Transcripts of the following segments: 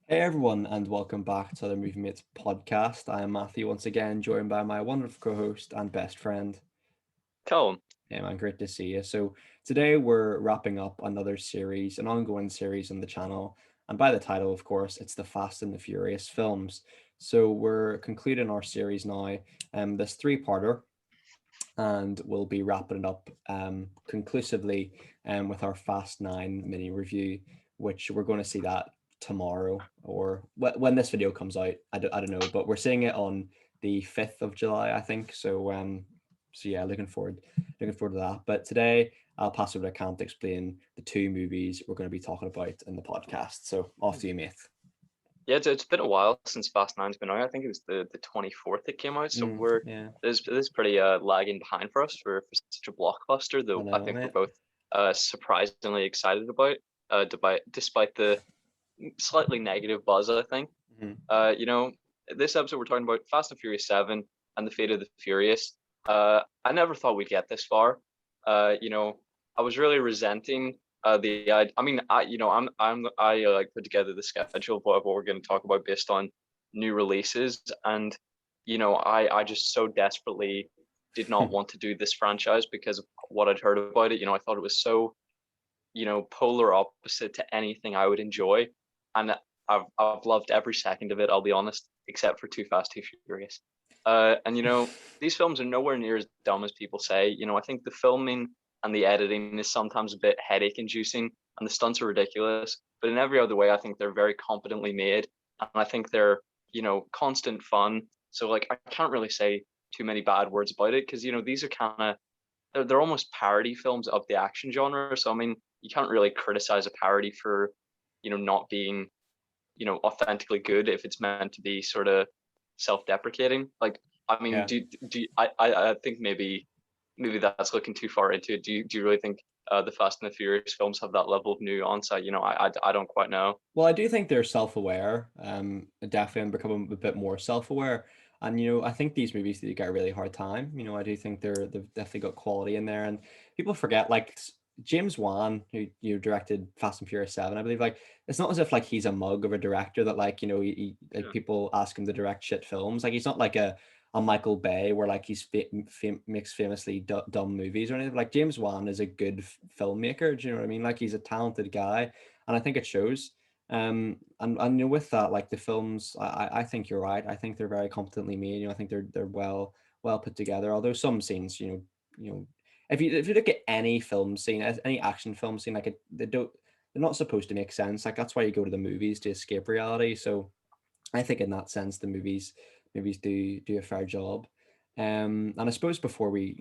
Hey everyone, and welcome back to the Movie Mates podcast. I am Matthew once again, joined by my wonderful co-host and best friend. Callum. Hey man, great to see you. So today we're wrapping up another series, an ongoing series on the channel, and by the title, of course, it's the Fast and the Furious films. So we're concluding our series now, this three-parter, and we'll be wrapping it up conclusively with our Fast 9 mini review, which we're going to see that tomorrow or when this video comes out. I don't know, but we're seeing it on the 5th of July, I think. So yeah, looking forward to that. But today I'll pass over to Cam to explain the two movies we're going to be talking about in the podcast. So off to you, mate. Yeah, it's been a while since Fast Nine's been out. I think it was the 24th it came out. So we're Yeah, this is pretty lagging behind for us for such a blockbuster, I though I know, think we're mate. both surprisingly excited about despite the slightly negative buzz, I think. Mhm. You know, this episode we're talking about Fast and Furious 7 and the Fate of the Furious. I never thought we'd get this far. You know, I was really resenting I mean, I like put together the schedule of what we're going to talk about based on new releases, and I just so desperately did not want to do this franchise because of what I'd heard about it. I thought it was so polar opposite to anything I would enjoy, and I've loved every second of it. I'll be honest, except for Too Fast, Too Furious. And these films are nowhere near as dumb as people say. I think the filming and the editing is sometimes a bit headache inducing, and the stunts are ridiculous. But in every other way, I think they're very competently made, and I think they're constant fun. So like I can't really say too many bad words about it because these are kind of they're almost parody films of the action genre. So I mean, you can't really criticize a parody for not being authentically good if it's meant to be sort of self-deprecating. Like I mean, Yeah. do I think maybe that's looking too far into it. Do you really think the Fast and the Furious films have that level of nuance? I don't quite know. Well, I do think they're self-aware, definitely, and becoming a bit more self-aware. And I think these movies do get a really hard time. I do think they've definitely got quality in there, and people forget like James Wan, who directed Fast and Furious 7, I believe. Like, it's not as if like he's a mug of a director that like like Yeah. people ask him to direct shit films. Like he's not like a Michael Bay where like makes famously dumb movies or anything. Like James Wan is a good filmmaker. Do you know what I mean? Like he's a talented guy, and I think it shows. And with that, like the films, I think you're right. I think they're very competently made. I think they're well put together. Although some scenes, if you look at any film scene, any action film scene, like they're not supposed to make sense. Like that's why you go to the movies to escape reality. So I think in that sense, the movies do a fair job. And I suppose before we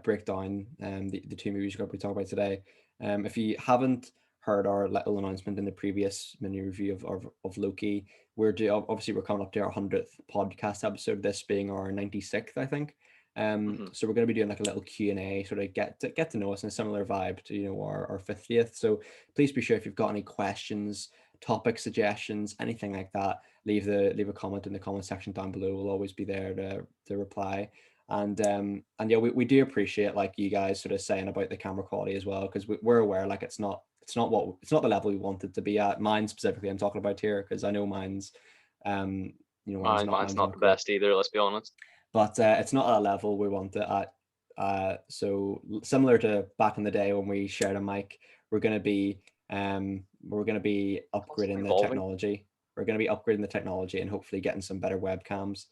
break down the two movies we're going to be talking about today, if you haven't heard our little announcement in the previous mini review of Loki, obviously we're coming up to our 100th podcast episode. This being our 96th, I think. Hmm. So we're going to be doing like a little Q&A, sort of get to know us in a similar vibe to our 50th. So please be sure if you've got any questions, topic suggestions, anything like that, leave a comment in the comment section down below. We'll always be there to reply. And yeah, we do appreciate like you guys sort of saying about the camera quality as well, because we're aware like it's not the level we want it to be at. Mine specifically, I'm talking about here because I know um Mine's mine's not not the great, best either. Let's be honest. but it's not at a level we want it at. So similar to back in the day when we shared a mic, we're gonna be we're gonna be upgrading Constantly the evolving. technology. We're gonna be upgrading the technology and hopefully getting some better webcams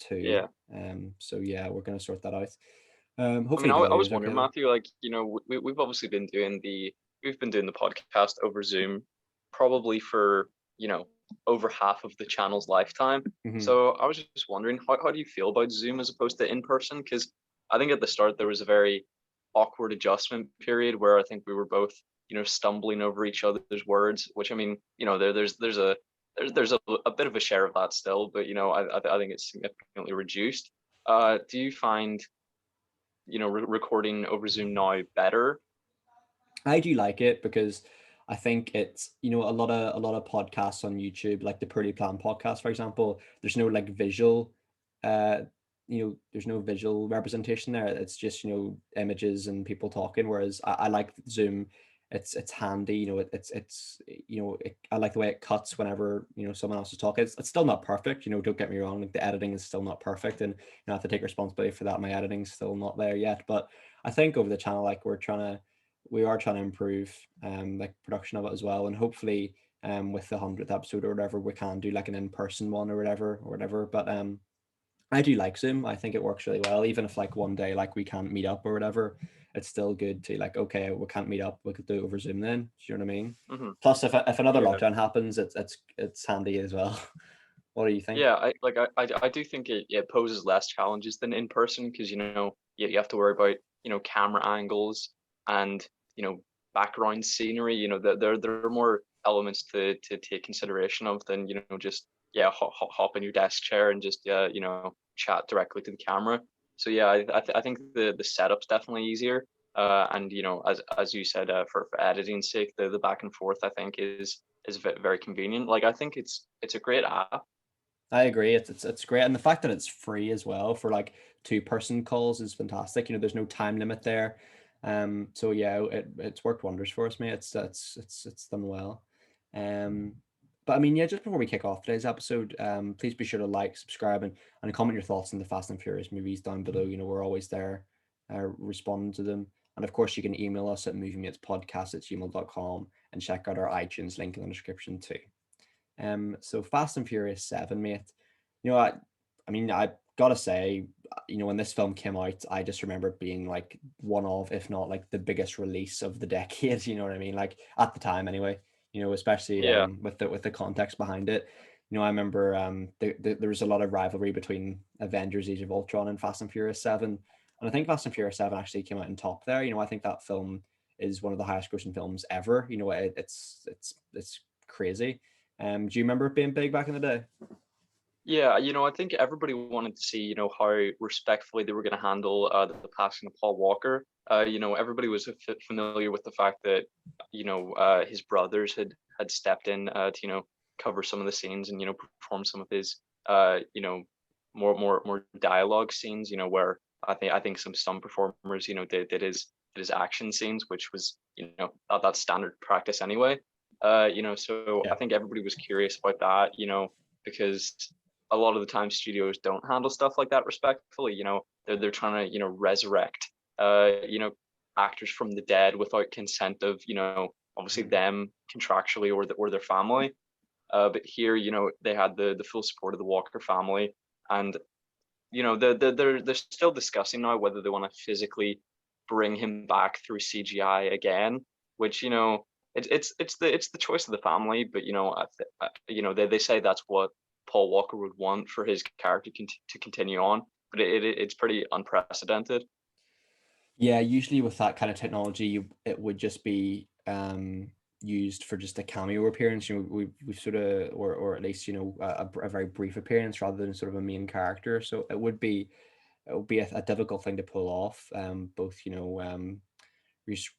too. Yeah. So yeah, we're gonna sort that out. I mean, Hopefully I, the I audio was is okay wondering, though. Matthew, like, we've obviously been doing the podcast over Zoom probably for, over half of the channel's lifetime. Hmm. So I was just wondering, how do you feel about Zoom as opposed to in person? Because I think at the start there was a very awkward adjustment period where I think we were both, stumbling over each other's words, which I mean, there's a bit of a share of that still, but I think it's significantly reduced. Do you find recording over Zoom now better? I do like it because I think it's a lot of podcasts on YouTube, like the Pretty Plan podcast, for example. There's no like visual, uh, there's no visual representation there. It's just images and people talking. Whereas I like Zoom. it's handy. You know, it's you know, I like the way it cuts whenever, you know, someone else is talking. It's still not perfect. You know, don't get me wrong. Like the editing is still not perfect, and you know, I have to take responsibility for that. My editing's still not there yet, but I think over the channel, like we are trying to improve like production of it as well, and hopefully with the 100th episode or whatever, we can do like an in-person one or whatever. But I do like Zoom. I think it works really well. Even if like one day like we can't meet up or whatever, it's still good to like, okay, we can't meet up, we could do it over Zoom then. Do you know what I mean? Hmm. Plus, if another Yeah. lockdown happens, it's handy as well. What do you think? Yeah, I do think it poses less challenges than in person because you have to worry about camera angles and background scenery. There are more elements to take consideration of than just hop in your desk chair and just chat directly to the camera. So yeah, I think the setup's definitely easier. And as you said, for editing's sake, the back and forth I think is very convenient. Like I think it's a great app. I agree. It's great, and the fact that it's free as well for like two-person calls is fantastic. You know, there's no time limit there. So yeah, it's worked wonders for us, mate. It's done well. Um, but I mean, yeah, just before we kick off today's episode, please be sure to like, subscribe, and comment your thoughts on the Fast and Furious movies down below. You know, we're always there, responding to them. And of course, you can email us at moviematespodcast@gmail.com and check out our iTunes link in the description too. So Fast and Furious 7, mate. You know, I mean, I gotta say, you know, when this film came out, I just remember it being like one of, if not like the biggest release of the decade. You know what I mean? Like at the time, anyway. You know, especially Yeah. with the context behind it. You know, I remember there was a lot of rivalry between Avengers: Age of Ultron and Fast and Furious 7, and I think Fast and Furious 7 actually came out in top there. You know, I think that film is one of the highest grossing films ever. You know, it's crazy. Do you remember it being big back in the day? Yeah, I think everybody wanted to see, how respectfully they were going to handle the passing of Paul Walker. Everybody was familiar with the fact that, his brothers had stepped in to, cover some of the scenes and, perform some of his, more dialogue scenes. Where I think some performers, did his action scenes, which was, that's standard practice anyway. So I Yeah. think everybody was curious about that, because a lot of the time studios don't handle stuff like that respectfully. They're trying to resurrect actors from the dead without consent of obviously them contractually or their family. But here they had the full support of the Walker family, and they're still discussing now whether they want to physically bring him back through CGI again, which it's the choice of the family. But they say that's what Paul Walker would want for his character to continue on, but it's pretty unprecedented. Yeah, usually with that kind of technology, it would just be used for just a cameo appearance. You know, we sort of, or at least a very brief appearance rather than sort of a main character. So it would be a difficult thing to pull off, both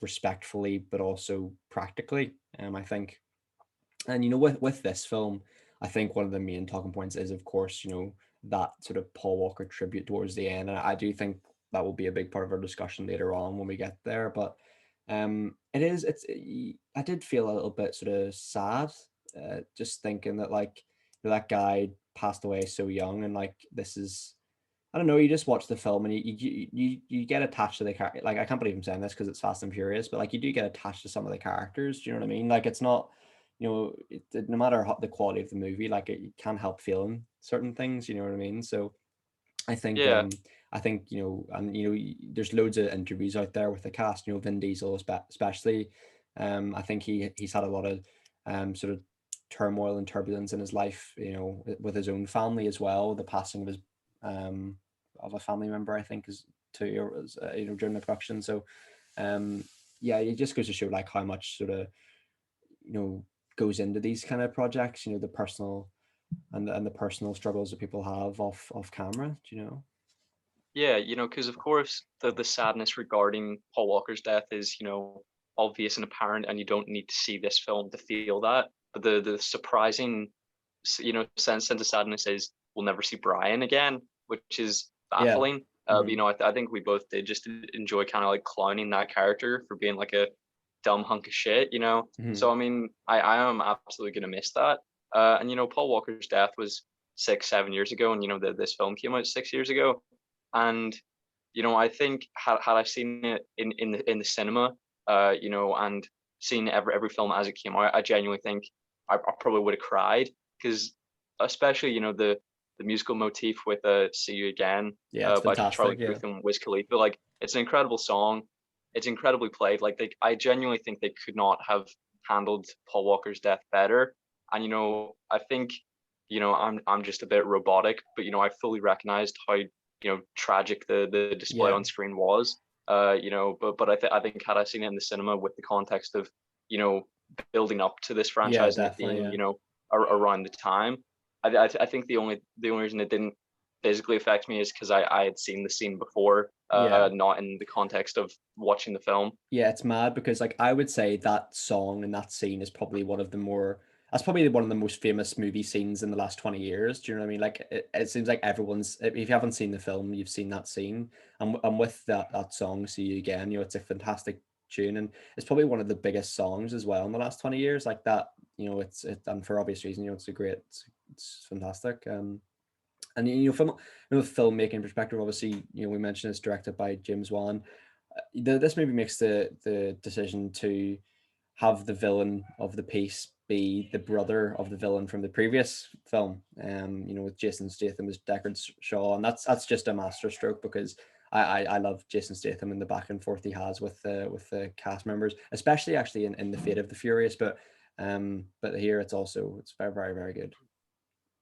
respectfully but also practically. I think. And with this film, I think one of the main talking points is, of course, that sort of Paul Walker tribute towards the end, and I do think that will be a big part of our discussion later on when we get there. But I did feel a little bit sort of sad, just thinking that like that guy passed away so young, and like this is. I don't know. You just watch the film and you get attached to the character. Like I can't believe I'm saying this because it's Fast and Furious, but like you do get attached to some of the characters. Do you know what I mean? Like it's not, no matter the quality of the movie, like you can't help feeling certain things. You know what I mean? So I think Yeah, and there's loads of interviews out there with the cast. You know, Vin Diesel especially. I think he's had a lot of sort of turmoil and turbulence in his life. You know, with his own family as well. The passing of his of a family member, I think, is 2 years during the production. So yeah, it just goes to show like how much sort of you know goes into these kind of projects. You know, the personal and the personal struggles that people have off camera. Do you know? yeah, because of course the sadness regarding Paul Walker's death is obvious and apparent, and you don't need to see this film to feel that. But the surprising sense of sadness is we'll never see Brian again, which is Yeah. baffling. Mhm. I think we both did just enjoy kind of like clowning that character for being like dumb hunk of shit, you know. So Mhm. I mean, I am absolutely gonna miss that. And you know, Paul Walker's death was 6, 7 years ago, and you know, this film came out 6 years ago, and you know, I think had I seen it in the cinema, you know, and seen every film as it came out, I genuinely think I probably would have cried, because especially, you know, the musical motif with "See You Again" Yeah, it's by Charlie fantastic. Yeah. Puth and Wiz Khalifa, like it's an incredible song. It's incredibly played. Like I genuinely think they could not have handled Paul Walker's death better. And you know, I think, you know, I'm just a bit robotic, but you know, I fully recognized how, you know, tragic the display Yeah. on screen was. You know, but I think had I seen it in the cinema with the context of, you know, building up to this Yeah, franchise and it definitely. being, Yeah. you know, around the time, I think the only reason it didn't physically affect me is because I had seen the scene before, Yeah. not in the context of watching the film. Yeah, it's mad because like I would say that song and that scene is probably one of the more that's probably one of the most famous movie scenes in the last 20 years. Do you know what I mean? Like it seems like everyone's if you haven't seen the film, you've seen that scene. And with that song, See You Again, you know, it's a fantastic tune and it's probably one of the biggest songs as well in the last 20 years. Like that, you know, it's and for obvious reason, you know, it's fantastic. And you know, from you know, filmmaking perspective, obviously, you know, we mentioned it's directed by James Wan. This movie makes the decision to have the villain of the piece be the brother of the villain from the previous film. You know, with Jason Statham as Deckard Shaw, and that's just a masterstroke because I love Jason Statham and the back and forth he has with the cast members, especially actually in the Fate of the Furious. But here it's very very very good.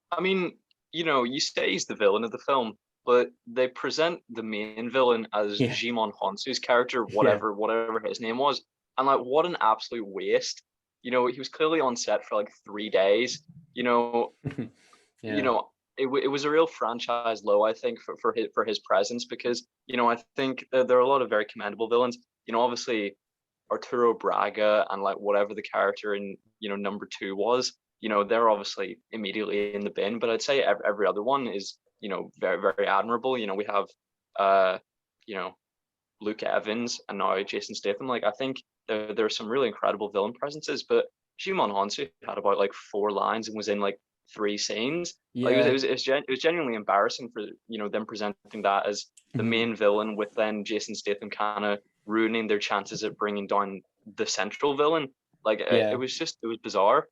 I mean, you know, you say he's the villain of the film, but they present the main villain as Yeah, Jimon Honsu's character, yeah, whatever his name was, and like what an absolute waste. You know, he was clearly on set for like 3 days. You know, you yeah. know, it was a real franchise low, I think, for his presence, because you know, I think there are a lot of very commendable villains. You know, obviously Arturo Braga and like whatever the character in, you know, number two was, you know, they're obviously immediately in the bin. But I'd say every other one is, you know, very very admirable. You know, we have uh, you know, Luke Evans and now Jason Statham. Like I think there are some really incredible villain presences, but Shimon Hansu had about like 4 lines and was in like 3 scenes. Like Yeah. it was genuinely embarrassing for, you know, them presenting that as the Mhm. main villain, with then Jason Statham kind of ruining their chances at bringing down the central villain. Like Yeah. it was bizarre.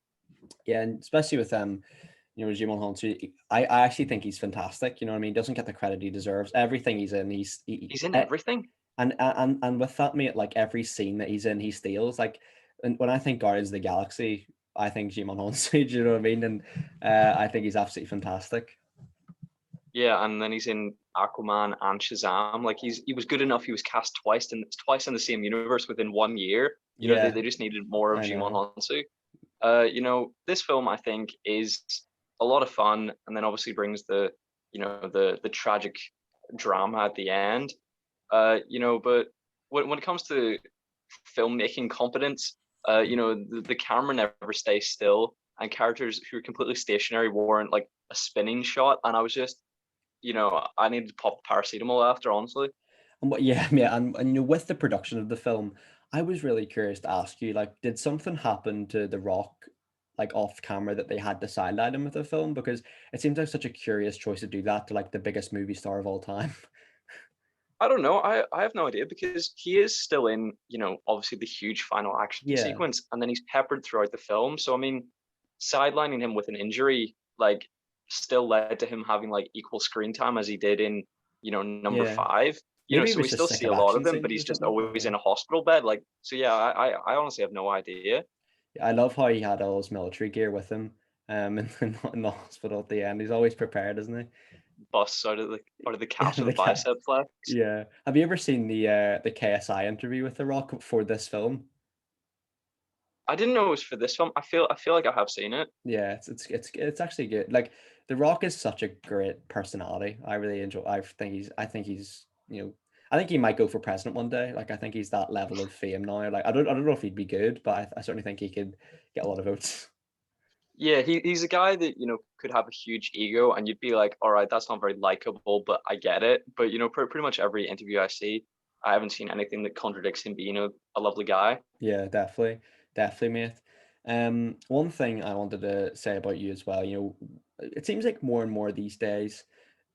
Yeah, and especially with you know, Jimon Honsu, I actually think he's fantastic. You know what I mean? He doesn't get the credit he deserves. Everything he's in, He's in everything. and with that, mate, like every scene that he's in, he steals. Like, and when I think Guardians of the Galaxy, I think Jimon Honsu. Do you know what I mean? And I think he's absolutely fantastic. Yeah, and then he's in Aquaman and Shazam. Like he was good enough. He was cast twice in the same universe within 1 year. You know, Yeah, they just needed more of I Jimon know. Honsu. You know, this film I think is a lot of fun, and then obviously brings the, you know, the tragic drama at the end. You know, but when it comes to filmmaking competence, you know, the camera never stays still, and characters who are completely stationary warrant like a spinning shot, and I was just, you know, I needed to pop paracetamol after, honestly. And what, yeah, yeah, and you know, with the production of the film, I was really curious to ask you, like, did something happen to The Rock, like off camera, that they had to sideline him with the film? Because it seems like such a curious choice to do that to like the biggest movie star of all time. I don't know. I have no idea, because he is still in, you know, obviously the huge final action Yeah. sequence, and then he's peppered throughout the film. So I mean, sidelining him with an injury, like, still led to him having like equal screen time as he did in, you know, number Yeah. five. You know, Maybe he so we was just still sick see of a lot action of him, but scenes or he's just something. I don't always know. in a hospital bed. Like, so yeah, I honestly have no idea. Yeah, I love how he had all his military gear with him, in the hospital at the end. He's always prepared, isn't he? Busts out of the Yeah, cast with the a cat. bicep flex. Yeah. Have you ever seen the KSI interview with The Rock for this film? I didn't know it was for this film. I feel like I have seen it. Yeah, it's actually good. Like The Rock is such a great personality. I really enjoy. I think he's you know I think he might go for president one day. Like I think he's that level of fame now. Like I don't know if he'd be good, but I certainly think he could get a lot of votes. Yeah, he's a guy that, you know, could have a huge ego, and you'd be like, all right, that's not very likable, but I get it. But you know, pretty much every interview I see, I haven't seen anything that contradicts him being a lovely guy. Yeah, definitely, definitely, mate. One thing I wanted to say about you as well, it seems like more and more these days,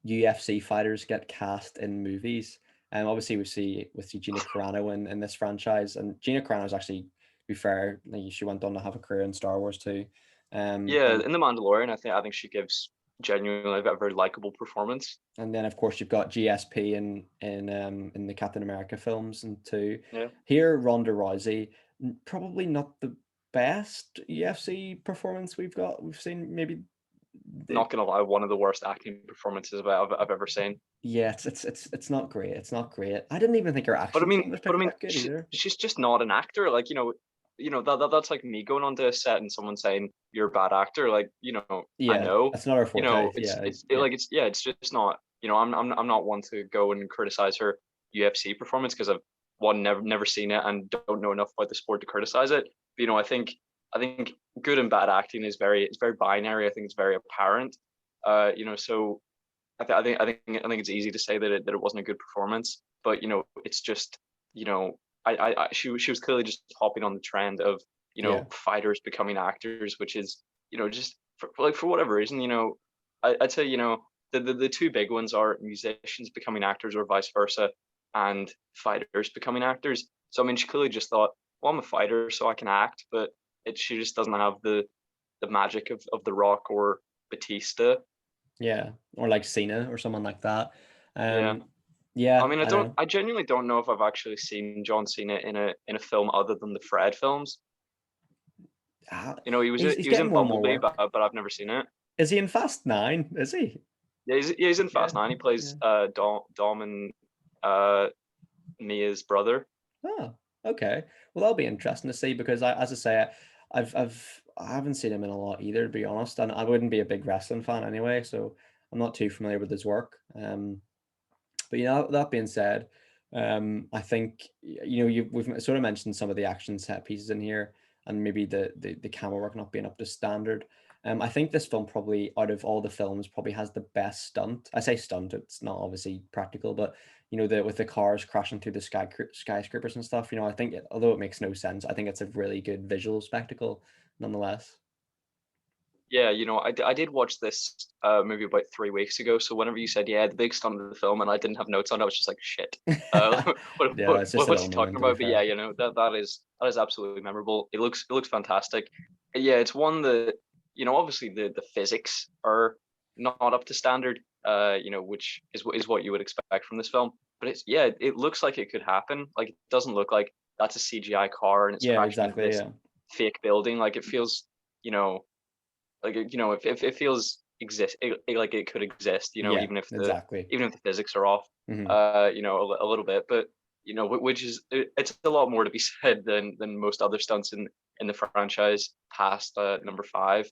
UFC fighters get cast in movies. And obviously we see Gina Carano in this franchise, and Gina Carano is actually, to be fair, like she went on to have a career in Star Wars too. Yeah, And in The Mandalorian, I think she gives genuinely a very likable performance. and then of course you've got GSP in the Captain America films and too. Yeah. Here, Ronda Rousey, probably not the best UFC performance we've seen. Maybe the, Not gonna lie, one of the worst acting performances I've ever seen. yeah, it's not great. It's not great. I didn't even think her But I action mean, scene was but I mean, that good either. she's just not an actor. Like, that's like me going onto a set and someone saying you're a bad actor. Like, I Yeah, know, that's not her forte. Yeah, yeah, it's just not. I'm not one to go and criticize her UFC performance because I've never seen it and don't know enough about the sport to criticize it. But, I think good and bad acting it's very binary. I think it's very apparent. So I think it's easy to say that it wasn't a good performance, but it's just she was clearly just hopping on the trend of yeah, fighters becoming actors, which is just for whatever reason. I'd say the two big ones are musicians becoming actors or vice versa, and fighters becoming actors. So I mean, she clearly just thought, well, I'm a fighter, so I can act, but she just doesn't have the magic of The Rock or Batista. yeah, or like Cena or someone like that. Yeah. I Yeah, mean, I know. I genuinely don't know if I've actually seen John Cena in a film other than the Fred films. Ah, He was he's he was getting in more and more Bumblebee, work. but I've never seen it. Is he in Fast Nine? Is he? Yeah, he's in Yeah, Fast Nine. He yeah. plays Dom and uh Mia's brother. Oh, okay. Well, that'll be interesting to see because as I say, I haven't seen him in a lot either, to be honest, and I wouldn't be a big wrestling fan anyway, so I'm not too familiar with his work. But that being said, I think we've sort of mentioned some of the action set pieces in here, and maybe the camera work not being up to standard. I think this film probably out of all the films probably has the best stunt. I say stunt; it's not obviously practical, but with the cars crashing through the skyscrapers and stuff. I think although it makes no sense, I think it's a really good visual spectacle nonetheless. Yeah, I did watch this movie about 3 weeks ago. So whenever you said, yeah, the big stunt of the film, and I didn't have notes on it, I was just like, shit. Yeah, it's just a What's little he talking moment to be about? But yeah, fair. that is absolutely memorable. It looks fantastic. Yeah, it's one that obviously the physics are not up to standard. Which is what you would expect from this film. But it looks like it could happen. Like it doesn't look like that's a CGI car and it's Yeah, crashing into exactly. this Yeah. fake building. Like it feels, you know if it feels like it could exist, Yeah, even if the exactly. physics are off, Hmm. a little bit, but which is it's a lot more to be said than most other stunts in the franchise past number five.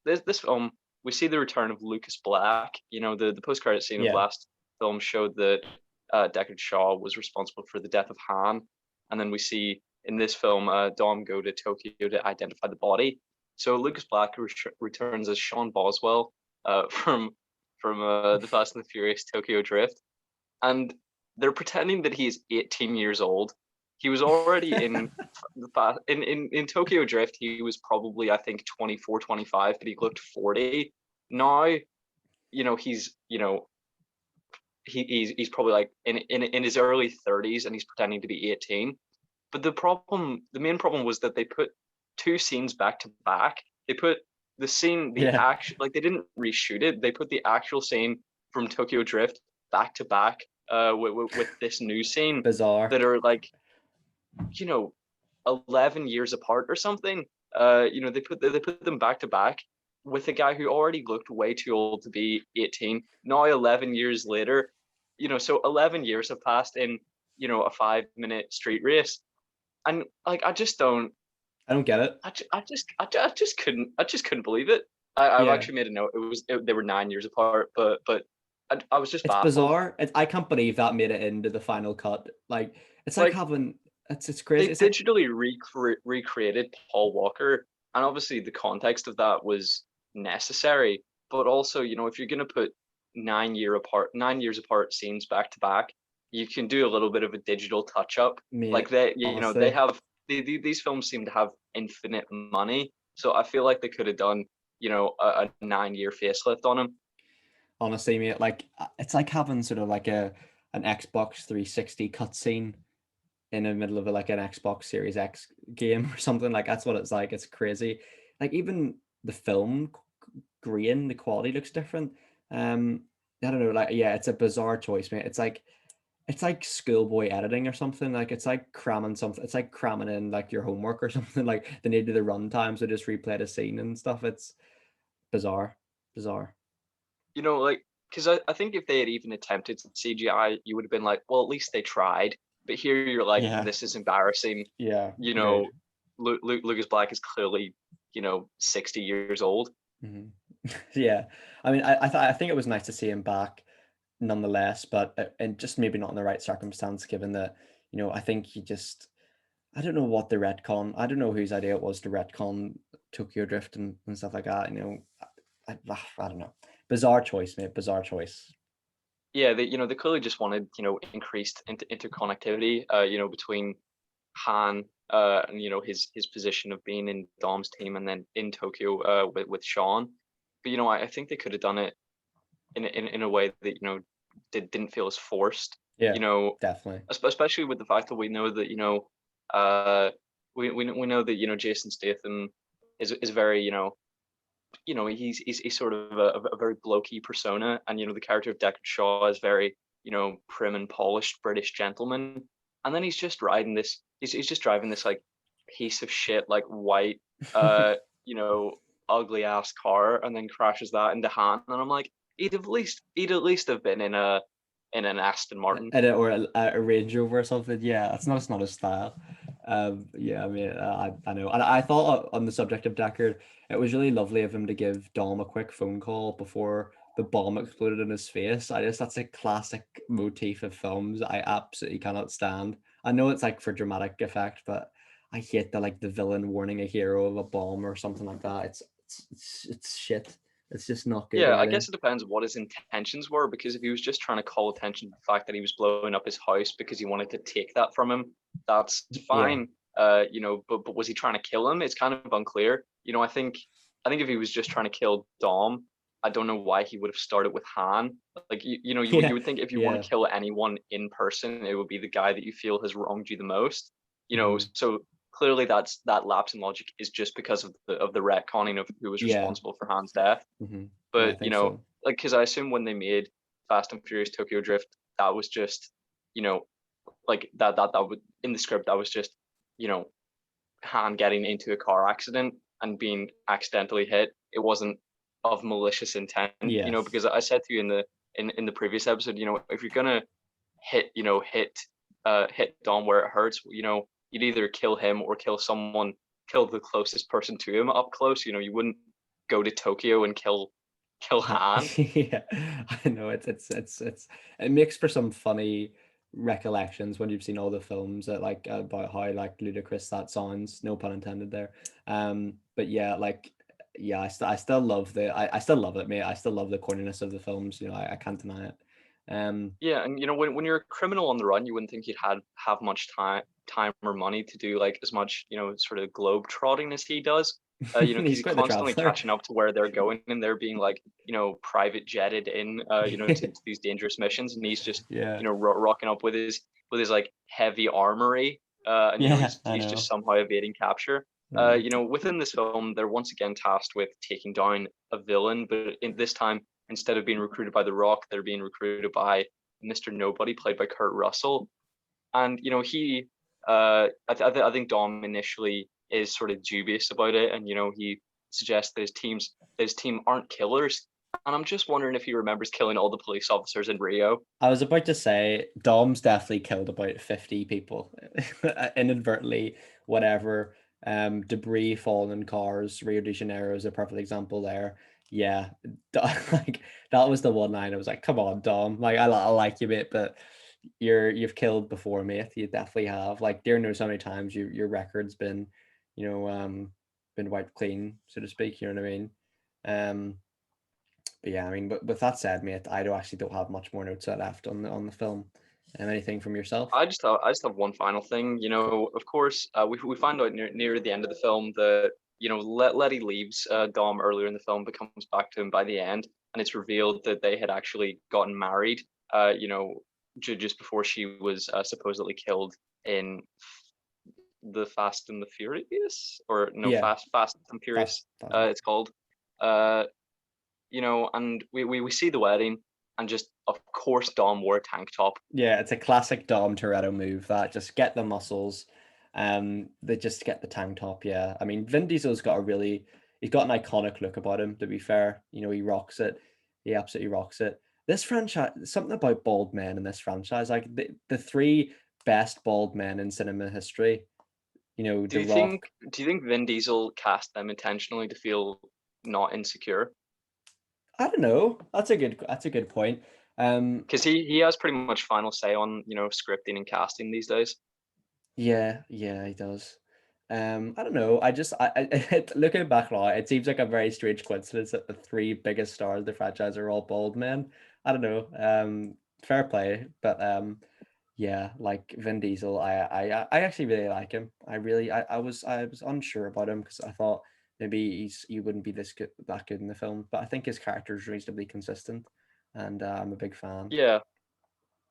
This film, we see the return of Lucas Black. The post credit scene of Yeah. last film showed that Deckard Shaw was responsible for the death of Han, and then we see in this film Dom go to Tokyo to identify the body. So Lucas Black returns as Sean Boswell from the Fast and the Furious Tokyo Drift, and they're pretending that he's 18 years old. He was already in Tokyo Drift. He was probably, I think, 24, 25, but he looked 40. Now, he's he's probably like in his early 30s, and he's pretending to be 18. But the main problem was that they put two scenes back to back. They put the Yeah. actual, like they didn't reshoot it. They put the actual scene from Tokyo Drift back to back with this new scene Bizarre. that are like, you know, 11 years apart or something. They put them back to back with a guy who already looked way too old to be 18. Now 11 years later, so 11 years have passed in a 5 minute street race, and like I don't get it. I just couldn't believe it. I've Yeah. actually made a note. They were 9 years apart, but I was just It's baffled. bizarre. I can't believe that made it into the final cut. Like it's like Like having it's they crazy. It's like digitally recreated Paul Walker, and obviously the context of that was necessary. But also, if you're gonna put 9 years apart scenes back to back, you can do a little bit of a digital touch up. Like mate. they, they Honestly, have these films seem to have infinite money, so I feel like they could have done, a 9-year facelift on them. honestly, mate. Like it's like having sort of like an Xbox 360 cutscene in the middle of like an Xbox Series X game or something. Like that's what it's like. It's crazy. Like even the film grain, the quality looks different. I don't know. Like yeah, it's a bizarre choice, mate. It's like schoolboy editing or something. Like it's like cramming something. It's like cramming in like your homework or something. Like they needed the run time, so just replay the scene and stuff. It's bizarre, bizarre. Like, because I think if they had even attempted CGI, you would have been like, well, at least they tried. But here you're like, Yeah, this is embarrassing. yeah, You agreed. know, Lucas Black is clearly, 60 years old. Hmm. Yeah, I mean, I think it was nice to see him back, nonetheless, but and just maybe not in the right circumstance, given that I think he just I don't know what the retcon. I don't know whose idea it was to retcon Tokyo Drift and stuff like that. I don't know. Bizarre choice, mate. Bizarre choice. Yeah, they clearly just wanted, increased interconnectivity, between Han, and his position of being in Dom's team and then in Tokyo, with Sean. But I think they could have done it in a way that didn't feel as forced. Yeah, You know, definitely. especially with the fact that we know that uh, we know that Jason Statham is very he's sort of a very blokey persona, and the character of Deckard Shaw is very prim and polished British gentleman, and then he's just driving this like piece of shit like white uh you know ugly ass car, and then crashes that into Han, and I'm like, he'd at least have been in an Aston Martin. Or a Range Rover or something. Yeah, that's not his style. Yeah, I mean, I know. And I thought on the subject of Deckard, it was really lovely of him to give Dom a quick phone call before the bomb exploded in his face. That's a classic motif of films I absolutely cannot stand. I know it's like for dramatic effect, but I hate the villain warning a hero of a bomb or something like that. It's shit. It's just not good Yeah, I writing. guess it depends what his intentions were, because if he was just trying to call attention to the fact that he was blowing up his house because he wanted to take that from him, that's Yeah. fine. But was he trying to kill him? It's kind of unclear. I think if he was just trying to kill Dom, I don't know why he would have started with Han. Like you Yeah. would think if you want Yeah. to kill anyone in person, it would be the guy that you feel has wronged you the most. Hmm. So clearly that lapse in logic is just because of the retconning of who was Yeah. responsible for Han's death. Hmm. Yeah, I But think so. like, because I assume when they made Fast and Furious Tokyo Drift, that was just you know like that would in the script, that was just you know Han getting into a car accident and being accidentally hit. It wasn't of malicious intent, Yes. because I said to you in the previous episode, if you're gonna hit Dom where it hurts, you'd either kill him or kill the closest person to him up close. You wouldn't go to Tokyo and kill Han. Yeah, I know it makes for some funny recollections when you've seen all the films that like about how like ludicrous that sounds, no pun intended there. But yeah, like yeah, I still love I still love it, mate. I still love the corniness of the films, I can't deny it. Um Yeah, and when you're a criminal on the run, you wouldn't think you'd have much time or money to do like as much sort of globe trotting as he does. Because he's he's quite the constantly traveler. catching up to where they're going, and they're being like private jetted in to these dangerous missions, and he's just Yeah. rocking up with his like heavy armory, and Yeah, he's I he's just know. somehow evading capture. I know. Within this film, they're once again tasked with taking down a villain, but in this time, instead of being recruited by The Rock, they're being recruited by Mr. Nobody, played by Kurt Russell. And I think Dom initially is sort of dubious about it, and he suggests that his team aren't killers. And I'm just wondering if he remembers killing all the police officers in Rio. I was about to say Dom's definitely killed about 50 people inadvertently, whatever. Debris falling in cars. Rio de Janeiro is a perfect example there. Yeah, like that was the one line. I was like, "Come on, Dom. Like, I like you, mate, but you've killed before, mate. You definitely have. Like, dear knows how many times your record's been, you know, um, been wiped clean, so to speak. You know what I mean? Um, but yeah, I mean, but with that said, mate, I don't actually don't have much more notes left on the film. Anything from yourself? I just have one final thing. You know, of course, we find out near the end of the film that Letty leaves Dom earlier in the film, but comes back to him by the end, and it's revealed that they had actually gotten married. You know, just before she was supposedly killed in the Fast and the Furious, or no, Yeah, Fast and fast, Furious. fast. It's called. Uh, and we see the wedding, and just of course Dom wore a tank top. Yeah, it's a classic Dom Toretto move, that just get the muscles, they just get the tank top. Yeah, I mean Vin Diesel's got a really, he's got an iconic look about him. To be fair, he rocks it. He absolutely rocks it. This franchise, something about bald men in this franchise, like the three best bald men in cinema history. Do The you Rock. think do you think Vin Diesel cast them intentionally to feel not insecure? I don't know. That's a good point. Um, Because he has pretty much final say on scripting and casting these days. Yeah, yeah, he does. I don't know. Looking back now, it seems like a very strange coincidence that the three biggest stars of the franchise are all bald men. I don't know. Fair play, but yeah, like Vin Diesel, I actually really like him. I was unsure about him because I thought maybe he wouldn't be that good in the film, but I think his character is reasonably consistent, and I'm a big fan. Yeah,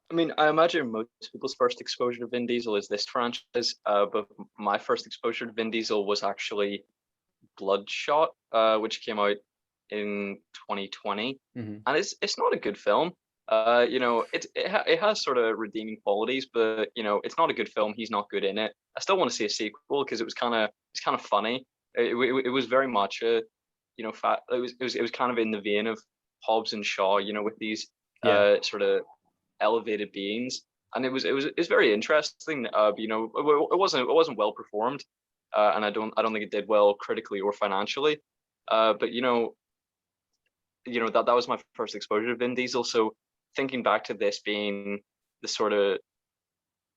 I mean, I imagine most people's first exposure to Vin Diesel is this franchise, but my first exposure to Vin Diesel was actually Bloodshot, which came out in 2020, Hmm. and it's not a good film. It has sort of redeeming qualities, but it's not a good film. He's not good in it. I still want to see a sequel because it's kind of funny. It was very much it was kind of in the vein of Hobbs and Shaw, with these Yeah. sort of elevated beings, and it's very interesting. But, it wasn't well performed, and I don't think it did well critically or financially. But that was my first exposure to Vin Diesel. So thinking back to this being the sort of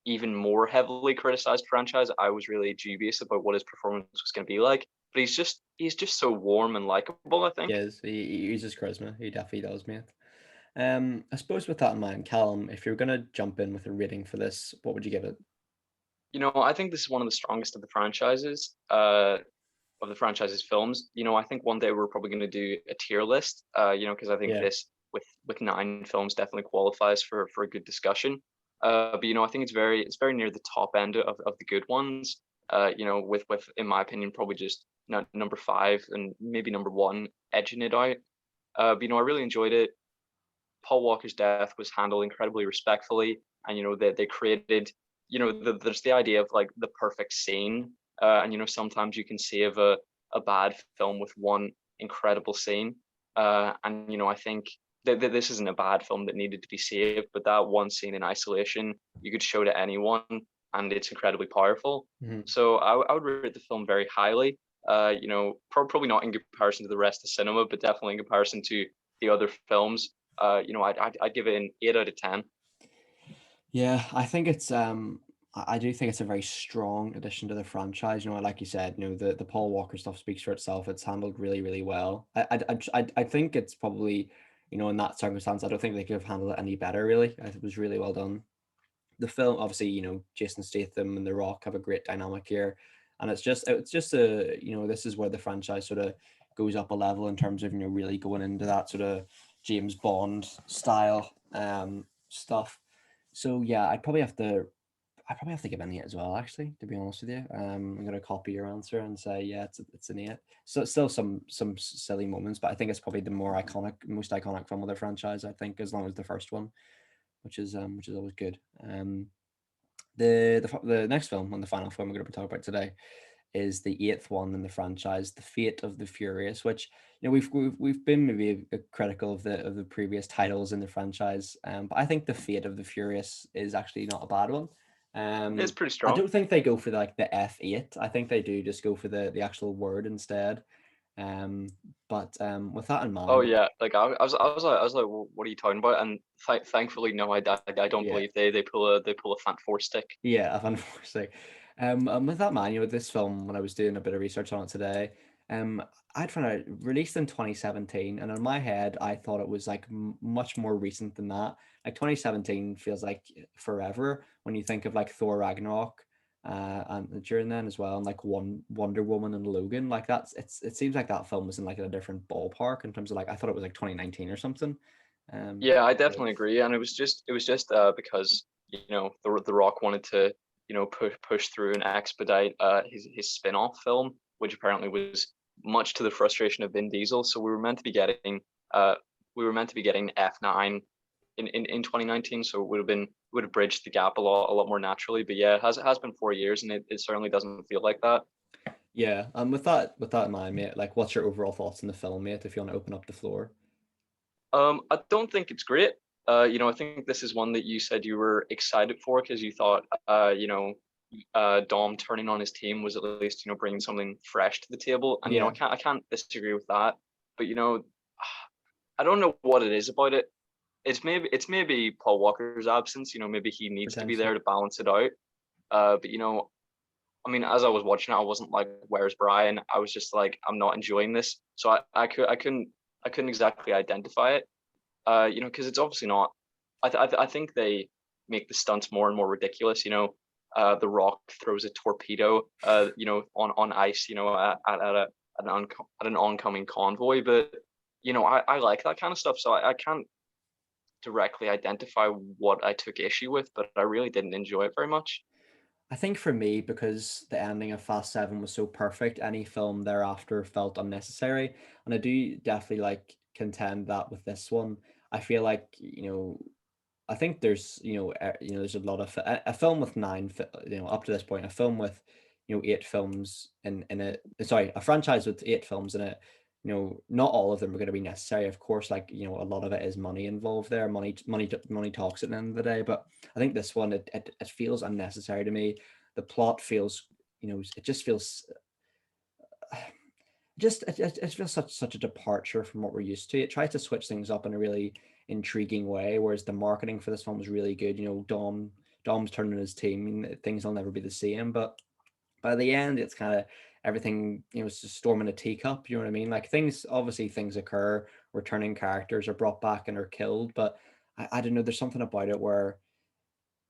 even more heavily criticized franchise, I was really dubious about what his performance was going to be like. But he's just so warm and likable, I He think. is. He uses charisma. He definitely does, mate. I suppose with that in mind, Callum, if you're gonna jump in with a rating for this, what would you give it? I think this is one of the strongest of the franchise's films. I think one day we're probably going to do a tier list. Because I think Yeah. this with 9 films definitely qualifies for a good discussion. But I think it's very near the top end of the good ones. With in my opinion probably just number 5 and maybe number 1 edging it out. But I really enjoyed it. Paul Walker's death was handled incredibly respectfully, and they created, there's the idea of like the perfect scene, and sometimes you can save a bad film with one incredible scene, and I think that this isn't a bad film that needed to be saved, but that one scene in isolation you could show to anyone, and it's incredibly powerful. Mhm. So I would rate the film very highly. Probably not in comparison to the rest of cinema, but definitely in comparison to the other films. I'd give it an 8 out of 10. Yeah, I think I do think it's a very strong addition to the franchise. Like you said, the Paul Walker stuff speaks for itself. It's handled really, really well. I think it's probably, in that circumstance, I don't think they could have handled it any better. Really, I think it was really well done. The film, obviously, Jason Statham and The Rock have a great dynamic here, and it's just this is where the franchise sort of goes up a level in terms of really going into that sort of James Bond style stuff. So yeah, I probably have to give an 8 as well, actually, to be honest with you. I'm gonna copy your answer and say yeah, it's an 8. So it's still some silly moments, but I think it's probably the most iconic film of the franchise, I think, as long as the first one, which is always good. The next film and the final film we're going to be talking about today is the eighth one in the franchise, The Fate of the Furious, which we've been maybe critical of the previous titles in the franchise, but I think The Fate of the Furious is actually not a bad one. It's Um, pretty I strong. don't think they go for the F8. I think they do just go for the actual word instead. Um, but with that in Oh mind, yeah, like I was like, "Well, what are you talking about?" And thankfully, no, I don't yeah, believe they pull a Fant Four stick. yeah, unfortunately. With that man, this film, when I was doing a bit of research on it today, Um, I'd found out released in 2017, and in my head, I thought it was like much more recent than that. Like 2017 feels like forever when you think of like Thor Ragnarok, and during then as well, and like Wonder Woman and Logan. Like it seems like that film was in like a different ballpark in terms of like I thought it was like 2019 or something. Yeah, I So definitely agree, and it was just because the Rock wanted to push through and expedite his spin-off film, which apparently was much to the frustration of Vin Diesel. So uh we were meant to be getting F9 in 2019, so it would have bridged the gap a lot more naturally. But yeah, it has been 4 years, and it certainly doesn't feel like that. yeah, with that in mind, mate, like what's your overall thoughts on the film, mate? If you want to open up the floor. I don't think it's great. I think this is one that you said you were excited for because you thought, Dom turning on his team was at least, bringing something fresh to the table. And Yeah, I can't disagree with that. But I don't know what it is about it. It's maybe Paul Walker's absence. Maybe he needs to be potentially. there to balance it out. But I mean, as I was watching it, I wasn't like, "Where's Brian?" I was just like, "I'm not enjoying this." So I couldn't exactly identify it. Because it's obviously not. I think they make the stunts more and more ridiculous. The Rock throws a torpedo, on ice, at an oncoming convoy. But I like that kind of stuff, so I can't directly identify what I took issue with, but I really didn't enjoy it very much. I think for me, because the ending of Fast Seven was so perfect, any film thereafter felt unnecessary. And I do definitely like contend that with this one. I feel like, I think there's, there's a lot of a film with up to this point, a film with, eight films in it. Sorry, a franchise with eight films in it. Not all of them are going to be necessary. Of course, like, a lot of it is money involved there. Money talks at the end of the day. But I think this one, it feels unnecessary to me. The plot feels, it just feels it feels such a departure from what we're used to. It tries to switch things up in a really intriguing way, whereas the marketing for this film was really good. Dom's turning his team. I mean, things will never be the same, but by the end, it's kind of everything. It's just storming a teacup. You know what I mean? Like things occur. Returning characters are brought back and are killed, but I don't know. There's something about it where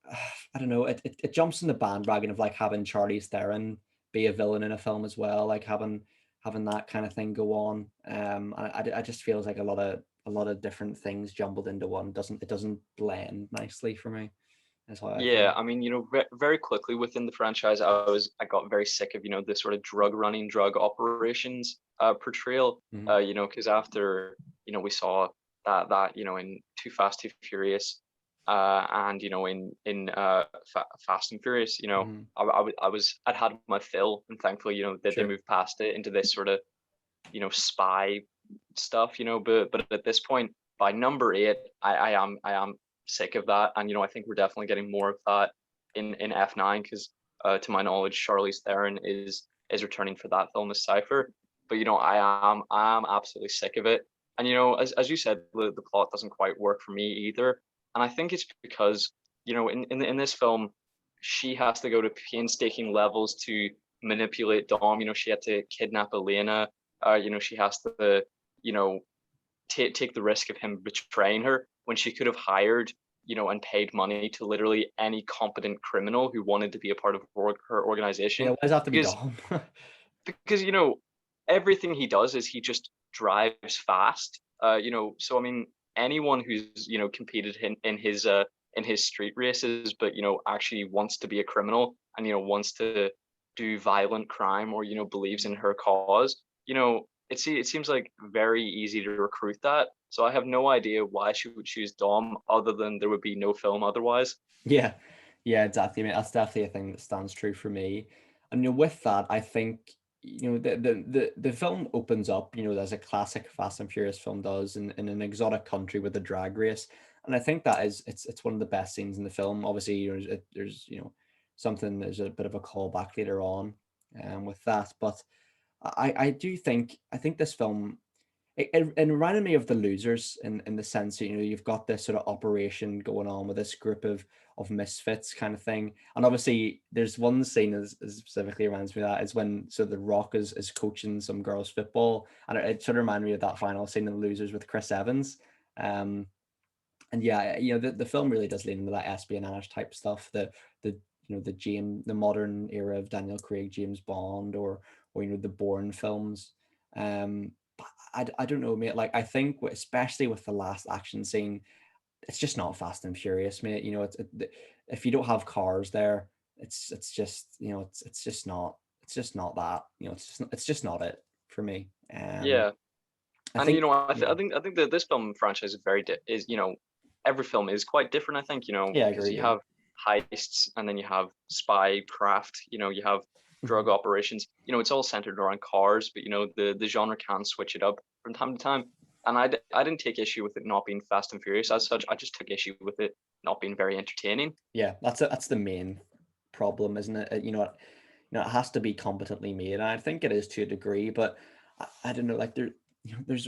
I don't know. It jumps in the bandwagon of like having Charlize Theron be a villain in a film as well, like having that kind of thing go on. I just feels like a lot of different things jumbled into one. Doesn't blend nicely for me. That's how I Yeah, feel. I mean, very quickly within the franchise, I got very sick of the sort of drug running, drug operations portrayal. Mhm. Because after we saw that in Too Fast, Too Furious, and Fast and Furious, Mhm. I'd had my fill, and thankfully, that they Sure. moved past it into this sort of spy stuff. But at this point, by number eight, I am sick of that, and I think we're definitely getting more of that in F9 because to my knowledge, Charlize Theron is returning for that film as Cypher. But I am absolutely sick of it, and as you said, the plot doesn't quite work for me either, and I think it's because in this film, she has to go to painstaking levels to manipulate Dom. She had to kidnap Elena. She has to, you know, take the risk of him betraying her when she could have hired, and paid money to literally any competent criminal who wanted to be a part of her Yeah, organization. why does it have to be Because Dom? because everything he does is he just drives fast. So I mean, anyone who's competed in his street races, but actually wants to be a criminal and wants to do violent crime or believes in her cause. It seems like very easy to recruit that. So I have no idea why she would choose Dom, other than there would be no film otherwise. Yeah, yeah, exactly. I mean, that's definitely a thing that stands true for me. And with that, I think the film opens up, as a classic Fast and Furious film does, in an exotic country with a drag race, and I think that is it's one of the best scenes in the film. Obviously, there's something there's a bit of a callback later on, with that, but I think this film it reminded me of The Losers in the sense that you've got this sort of operation going on with this group of of misfits kind of thing. And obviously there's one scene as specifically reminds me of that is when so the Rock is coaching some girls football, and it sort of reminded me of that final scene in The Losers with Chris Evans. And yeah, the film really does lean into that espionage type stuff, the the modern era of Daniel Craig, James Bond, or the Bourne films. But I don't know, mate. Like I think especially with the last action scene, it's just not Fast and Furious, mate. If you don't have cars there, it's just it's just not that. It's just not it for me. Yeah. I And think I yeah, think that this film franchise is every film is quite different. I think yeah, I because agree. you Yeah. have heists and then you have spy craft. You have drug Mhm. operations. It's all centered around cars, but the genre can switch it up from time to time. And I didn't take issue with it not being Fast and Furious as such. I just took issue with it not being very entertaining. Yeah, that's the main problem, isn't it? It has to be competently made, and I think it is to a degree, but I don't know, like there's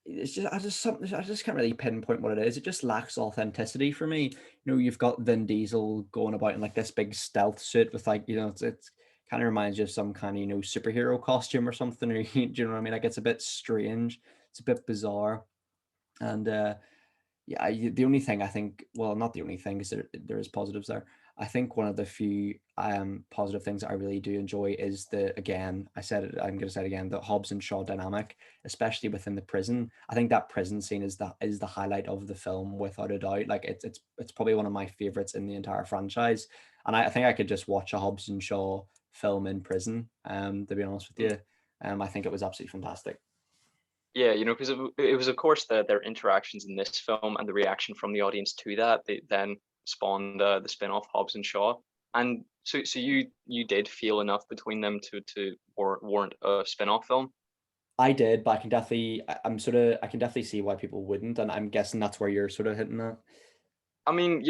it's just I just can't really pinpoint what it is. It just lacks authenticity for me. You've got Vin Diesel going about in like this big stealth suit with like it's kind of reminds you of some kind of superhero costume or something. Or do you know what I mean? Like it's a bit strange. It's a bit bizarre, and yeah, the only thing I think, well, not the only thing, because there is positives there. I think one of the few positive things that I really do enjoy is again, I said it, I'm going to say it again, the Hobbs and Shaw dynamic, especially within the prison. I think that prison scene is the highlight of the film without a doubt. Like it's probably one of my favorites in the entire franchise, and I think I could just watch a Hobbs and Shaw film in prison. To be honest with you, I think it was absolutely fantastic. Yeah, because it was, of course, their interactions in this film and the reaction from the audience to that. They then spawned the spin-off Hobbs and Shaw, and so you did feel enough between them to warrant a spin-off film. I did, but I can definitely, I can definitely see why people wouldn't, and I'm guessing that's where you're sort of hitting that. I mean,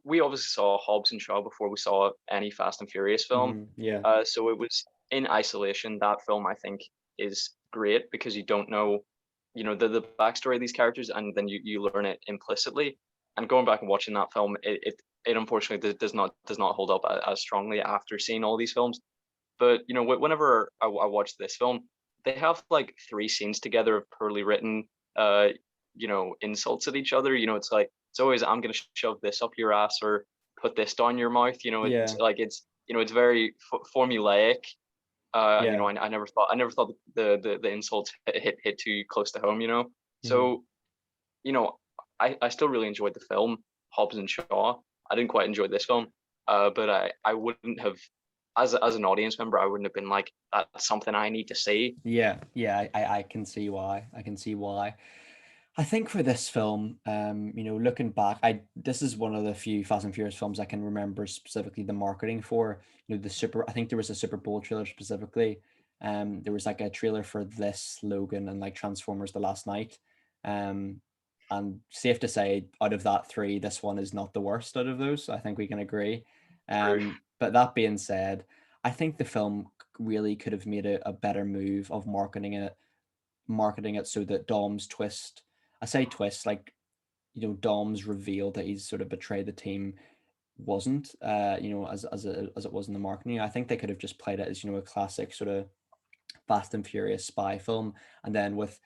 we obviously saw Hobbs and Shaw before we saw any Fast and Furious film, Yeah, so it was in isolation. That film, I think, is great because you don't know, the backstory of these characters, and then you learn it implicitly. And going back and watching that film, it unfortunately does not hold up as strongly after seeing all these films. But whenever I watch this film, they have like three scenes together of poorly written, uh, insults at each other. It's like it's always I'm gonna shove this up your ass or put this down your mouth. It's yeah, like it's very formulaic. And yeah. I never thought the insults hit too close to home. Mhm. So you know I still really enjoyed the film Hobbs and Shaw. I didn't quite enjoy this film, but I wouldn't have as an audience member I wouldn't have been like that's something I need to see. Yeah, yeah, I can see why. I can see why. I think for this film, looking back, this is one of the few Fast and Furious films I can remember specifically the marketing for. I think there was a Super Bowl trailer specifically. There was like a trailer for this, Logan, and like Transformers: The Last Night. Um, and safe to say, out of that three, this one is not the worst out of those. I think we can agree. True. But that being said, I think the film really could have made a better move of marketing it so that Dom's twist, I say twist, like, Dom's reveal that he's sort of betrayed the team wasn't, as it was in the marketing. I think they could have just played it as, a classic sort of Fast and Furious spy film. And then with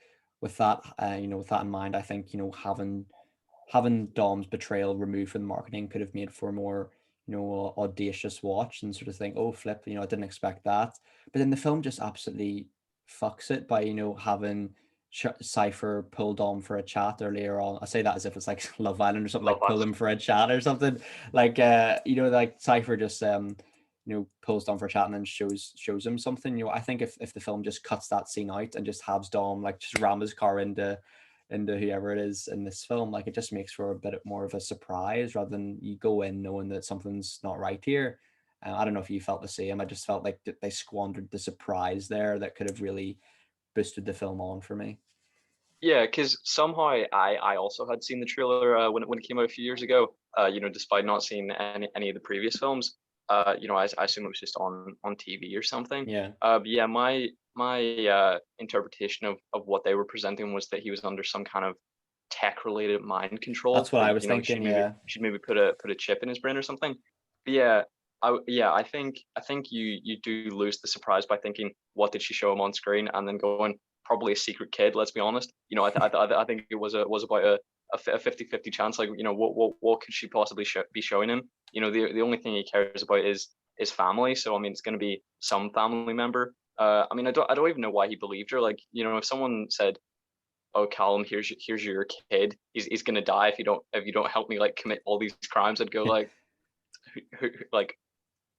that, with that in mind, I think, having Dom's betrayal removed from the marketing could have made for a more, audacious watch and sort of think, oh, flip, I didn't expect that. But then the film just absolutely fucks it by, having Cypher pull Dom for a chat earlier on. I say that as if it's like Love Island or something, Love like pull Island. him for a chat or something. Like, like Cypher just, pulls Dom for a chat and then shows him something. I think if the film just cuts that scene out and just has Dom like just ram his car into whoever it is in this film, like it just makes for a bit more of a surprise rather than you go in knowing that something's not right here. I don't know if you felt the same. I just felt like they squandered the surprise there that could have really boosted the film on for me. Yeah, because somehow I also had seen the trailer when it came out a few years ago. Despite not seeing any of the previous films, I assume it was just on TV or something. Yeah. But yeah, my interpretation of what they were presenting was that he was under some kind of tech related mind control That's what for, I was thinking. Yeah, she'd maybe put a chip in his brain or something. But yeah, I think you do lose the surprise by thinking what did she show him on screen, and then going probably a secret kid. Let's be honest. I think it was about a 50-50 chance. Like, what could she possibly be showing him? The only thing he cares about is family. So I mean, it's going to be some family member. I mean, I don't even know why he believed her. Like, if someone said, "Oh, Callum, here's your kid. He's gonna die if you don't help me like commit all these crimes," I'd go like, like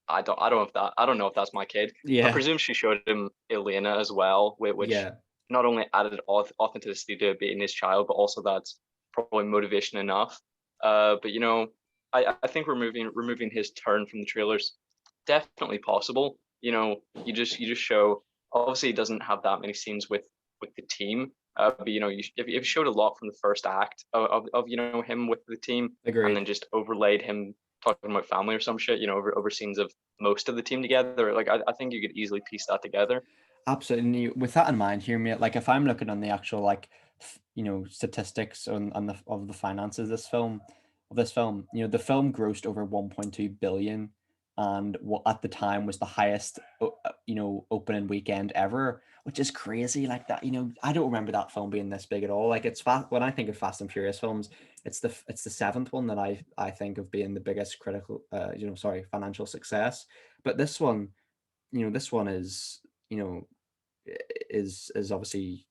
I don't know if that's my kid. I yeah, presume she showed him Elena as well, which yeah. not only added authenticity to being his child, but also that's probably motivation enough. But I think removing his turn from the trailers definitely possible. You just show, obviously he doesn't have that many scenes with the team. But if you showed a lot from the first act of him with the team, and then Agreed. just overlaid him talking about family or some shit, over scenes of most of the team together. Like, I think you could easily piece that together. Absolutely. And with that in mind, hear me. Like, if I'm looking on the actual like, statistics on the of the finances of this film, the film grossed over 1.2 billion, and what at the time was the highest, opening weekend ever, which is crazy. Like that, I don't remember that film being this big at all. Like it's fast when I think of Fast and Furious films, it's the seventh one that I think of being the biggest financial success. But this one is you know is obviously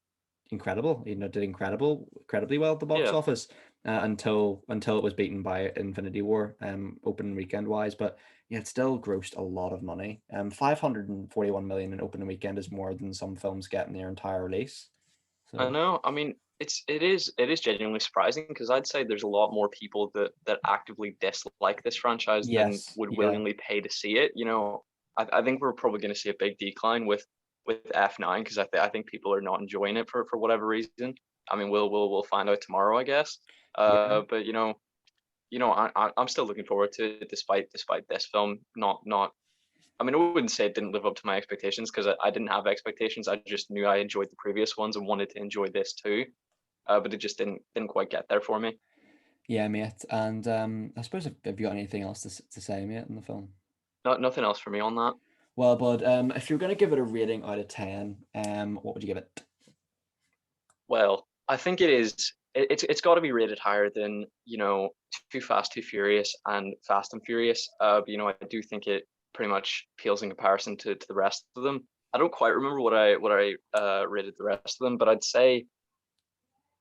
incredible. Did incredibly well at the box Yeah, office, until it was beaten by Infinity War, opening weekend wise. But yeah, it still grossed a lot of money. 541 million in opening weekend is more than some films get in their entire release. I So know. I mean, it is genuinely surprising because I'd say there's a lot more people that actively dislike this franchise than yes, would yeah, willingly pay to see it. I think we're probably going to see a big decline with F9 because I think people are not enjoying it for whatever reason. I mean, we'll find out tomorrow, I guess. yeah. But I'm still looking forward to it despite this film not. I mean, I wouldn't say it didn't live up to my expectations because I didn't have expectations. I just knew I enjoyed the previous ones and wanted to enjoy this too. But it just didn't quite get there for me. Yeah, mate. And I suppose, have you got anything else to say, mate, in the film? Nothing else for me on that. Well, bud, if you're gonna give it a rating out of 10, what would you give it? Well, I think it is. It's got to be rated higher than Too Fast, Too Furious, and Fast and Furious. But I do think it pretty much pales in comparison to the rest of them. I don't quite remember what I rated the rest of them, but I'd say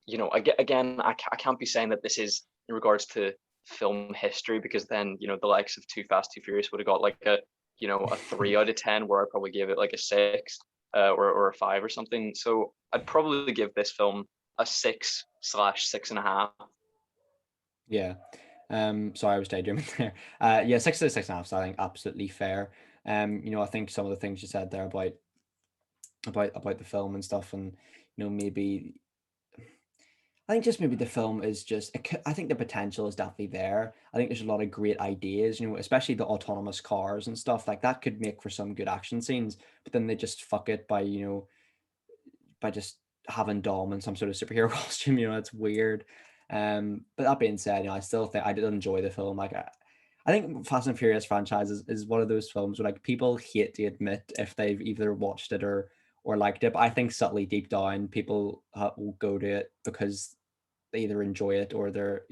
again, I can't be saying that this is in regards to film history because then the likes of Too Fast, Too Furious would have got like a 3 out of 10, where I probably give it like a 6, or a 5 or something. So I'd probably give this film a 6/6.5. Yeah. Sorry, I was daydreaming there. Yeah, 6 to 6.5. So I think absolutely fair. I think some of the things you said there about the film and stuff, and maybe I think just maybe the film is just. I think the potential is definitely there. I think there's a lot of great ideas. Especially the autonomous cars and stuff like that could make for some good action scenes. But then they just fuck it by just having Dom in some sort of superhero costume. It's weird. But that being said, I still think I did enjoy the film. Like, I think Fast and Furious franchise is one of those films where like people hate to admit if they've either watched it or liked it. But I think subtly deep down, people will go to it because they either enjoy it or they're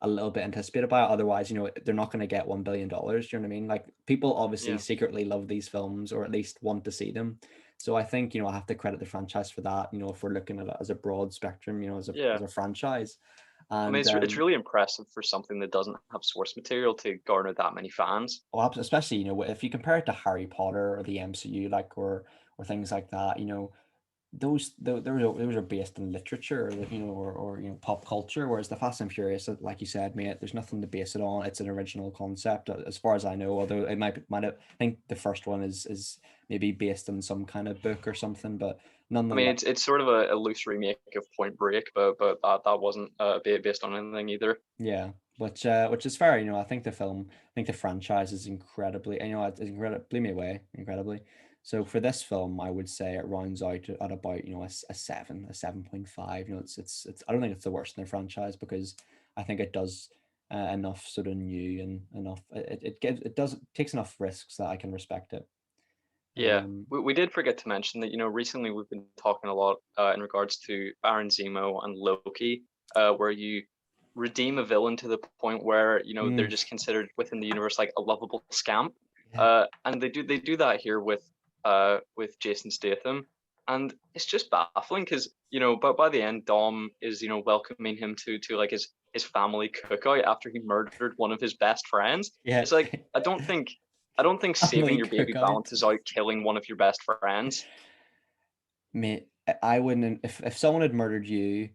a little bit anticipated by it. Otherwise, they're not going to get $1 billion. You know what I mean? Like, people obviously Yeah, secretly love these films or at least want to see them. So I think I have to credit the franchise for that. If we're looking at it as a broad spectrum, yeah. as a franchise, I mean, and it's really impressive for something that doesn't have source material to garner that many fans. especially if you compare it to Harry Potter or the MCU, like or things like that, those are based in literature, or pop culture, whereas the Fast and Furious, like you said, mate, there's nothing to base it on. It's an original concept, as far as I know, although it might have, I think the first one is maybe based on some kind of book or something, but I mean, nonetheless. it's sort of a loose remake of Point Break, but that wasn't based on anything either. Yeah, which is fair. I think the franchise is incredibly, it's incredibly, blew me away incredibly. So for this film, I would say it rounds out at about, a 7, a 7.5. It's I don't think it's the worst in the franchise, because I think it does enough sort of new, and enough it takes enough risks that I can respect it. Yeah, Um, we did forget to mention that, recently we've been talking a lot in regards to Baron Zemo and Loki, where you redeem a villain to the point where, they're mm, just considered within the universe like a lovable scamp. yeah, And they do that here with Jason Statham. And it's just baffling because, but by the end, Dom is, welcoming him to like his family cookout after he murdered one of his best friends. yeah. It's like I don't think saving Family your baby cookout. balances out killing one of your best friends. Mate, I wouldn't, if someone had murdered you,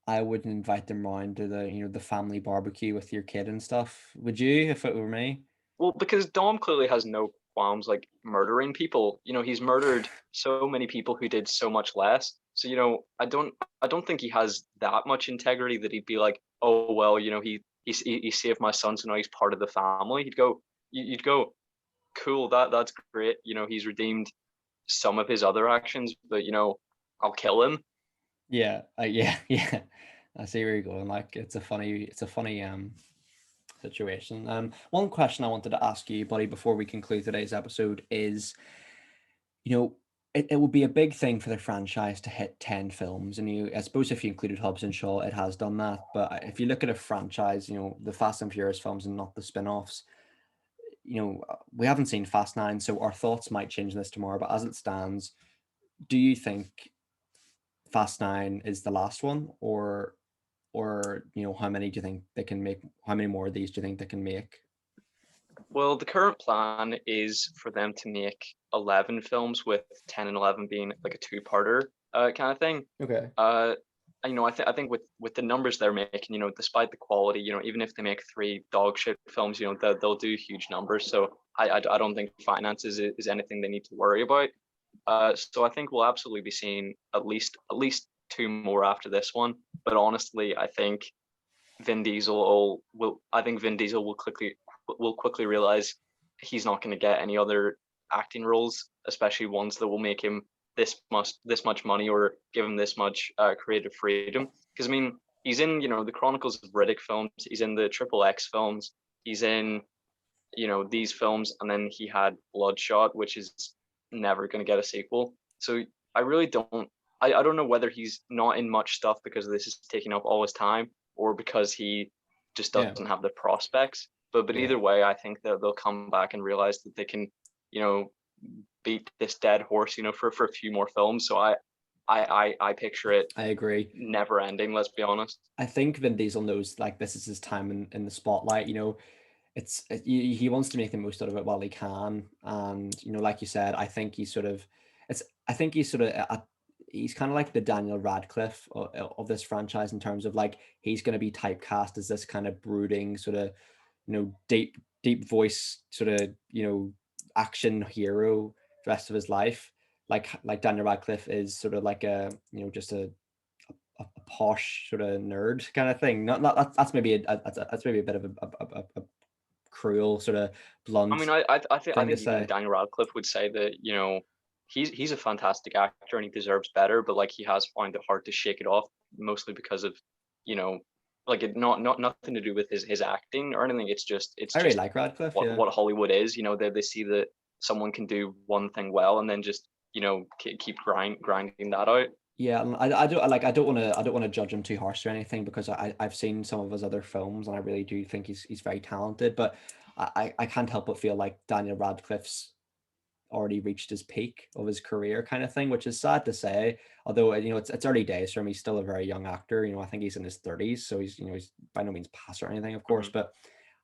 I wouldn't invite them round to the family barbecue with your kid and stuff. Would you, if it were me? Well, because Dom clearly has no qualms like murdering people. He's murdered so many people who did so much less. So, I don't think he has that much integrity that he'd be like, oh well, he saved my son, so now he's part of the family. You'd go, cool, that's great. He's redeemed some of his other actions, but I'll kill him. Yeah, yeah, yeah. I see where you're going. Like, it's a funny situation. One question I wanted to ask you, buddy, before we conclude today's episode is, you know, it would be a big thing for the franchise to hit 10 films. And I suppose if you included Hobbs and Shaw, it has done that. But if you look at a franchise, the Fast and Furious films and not the spin-offs, we haven't seen Fast 9, so our thoughts might change this tomorrow. But as it stands, do you think Fast 9 is the last one, or how many do you think they can make? How many more of these do you think they can make? Well, the current plan is for them to make 11 films, with 10 and 11 being like a two-parter kind of thing. Okay. Uh, I think with the numbers they're making, despite the quality, even if they make three dog shit films, they'll do huge numbers. So I don't think finances is anything they need to worry about. So I think we'll absolutely be seeing at least two more after this one. But honestly, I think Vin Diesel will quickly realize he's not going to get any other acting roles, especially ones that will make him this much money or give him this much creative freedom. Because I mean, he's in the Chronicles of Riddick films, he's in the Triple X films, he's in these films, and then he had Bloodshot, which is never going to get a sequel. So I really don't. I don't know whether he's not in much stuff because this is taking up all his time, or because he just Yeah. doesn't have the prospects. But Yeah. either way, I think that they'll come back and realize that they can, you know, beat this dead horse, for a few more films. So I picture it I agree. never ending. Let's be honest. I think Vin Diesel knows, like, this is his time in the spotlight. He wants to make the most out of it while he can, and like you said, I think he's kind of like the Daniel Radcliffe of this franchise, in terms of, like, he's going to be typecast as this kind of brooding sort of deep voice sort of action hero the rest of his life, like Daniel Radcliffe is sort of like a just a posh sort of nerd kind of thing. Not that's maybe a bit of a cruel, sort of I mean, blunt I thing to think even say. Daniel Radcliffe would say that he's a fantastic actor and he deserves better, but like he has found it hard to shake it off, mostly because of you know like it not nothing to do with his acting or anything. It's I really just like Radcliffe. what Yeah, what Hollywood is. They see that someone can do one thing well and then just keep grinding that out. yeah. And I don't want to judge him too harsh or anything, because I've seen some of his other films, and I really do think he's very talented. But I can't help but feel like Daniel Radcliffe's already reached his peak of his career, kind of thing, which is sad to say. Although it's early days for him. He's still a very young actor. I think he's in his 30s, so he's by no means past or anything, of course. Mhm. But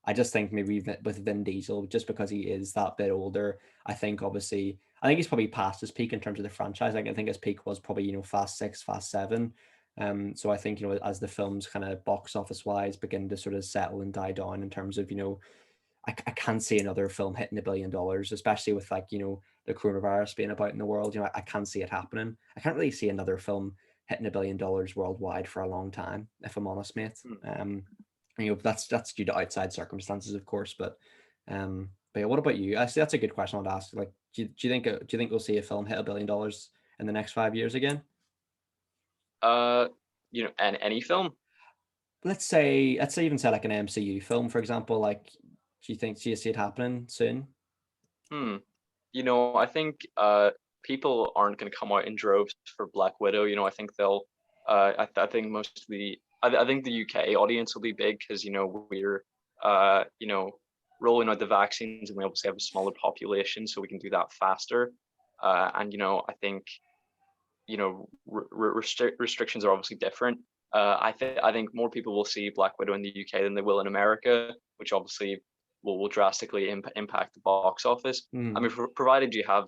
I just think maybe with Vin Diesel, just because he is that bit older, I think he's probably past his peak in terms of the franchise. Like, I think his peak was probably Fast 6, Fast 7. So I think as the films kind of box office wise begin to sort of settle and die down, in terms of I can't see another film hitting $1 billion, especially with, like, the coronavirus being about in the world. I can't see it happening. I can't really see another film hitting $1 billion worldwide for a long time, if I'm honest, mate. Mhm. That's due to outside circumstances, of course. But yeah, what about you? I see, that's a good question I'd ask. Like, Do you think we'll see a film hit $1 billion in the next 5 years again? Uh, and any film. Let's say even say like an MCU film, for example. Like, do you see it happening soon? Hmm. I think people aren't going to come out in droves for Black Widow. I think they'll. I think most of the. I think the UK audience will be big because we're uh, you know rolling out the vaccines and we obviously have a smaller population, so we can do that faster. And I think restrictions are obviously different. I think more people will see Black Widow in the UK than they will in America, which obviously will drastically impact the box office. I mean, Mm. provided you have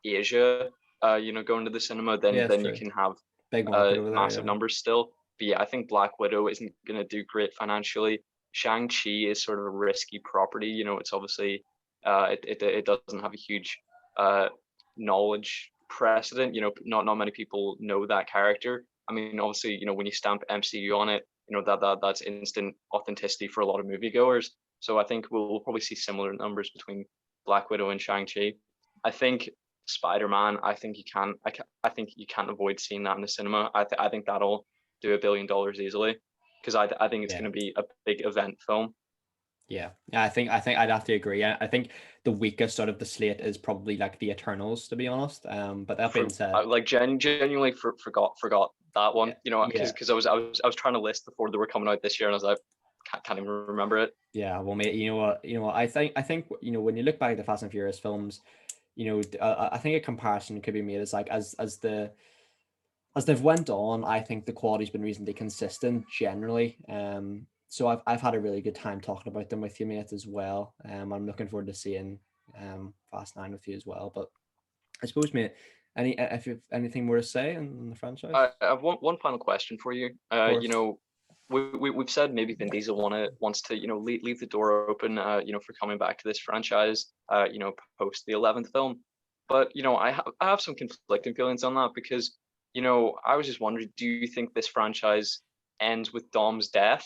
Asia, going to the cinema, then Yeah, it's you true. can have Big market over there. massive Yeah. numbers still. But yeah, I think Black Widow isn't going to do great financially. Shang-Chi is sort of a risky property. It's obviously it doesn't have a huge uh, knowledge precedent. Not many people know that character. I mean, obviously, when you stamp MCU on it, that's instant authenticity for a lot of moviegoers. So I think we'll probably see similar numbers between Black Widow and Shang-Chi. I think Spider-Man, I think you can't avoid seeing that in the cinema. I think that'll do $1 billion easily because I think it's Yeah. going to be a big event film. Yeah, yeah, I think I'd have to agree. I think the weakest out of the slate is probably like the Eternals, to be honest. But that being For said, like genuinely forgot that one. yeah, Because I was trying to list before they were coming out this year, and I was like, can't even remember it. yeah. Well, mate, you know what? I think when you look back at the Fast and Furious films, I think a comparison could be made as like as they've went on. I think the quality's been reasonably consistent generally. So I've had a really good time talking about them with you, mate, as well. I'm looking forward to seeing Fast Nine with you as well. But I suppose, mate, if you've anything more to say on the franchise, I have one final question for you. of course. We've said maybe Vin Diesel wants to leave the door open for coming back to this franchise post the 11th film, but I have some conflicting feelings on that because I was just wondering, do you think this franchise ends with Dom's death?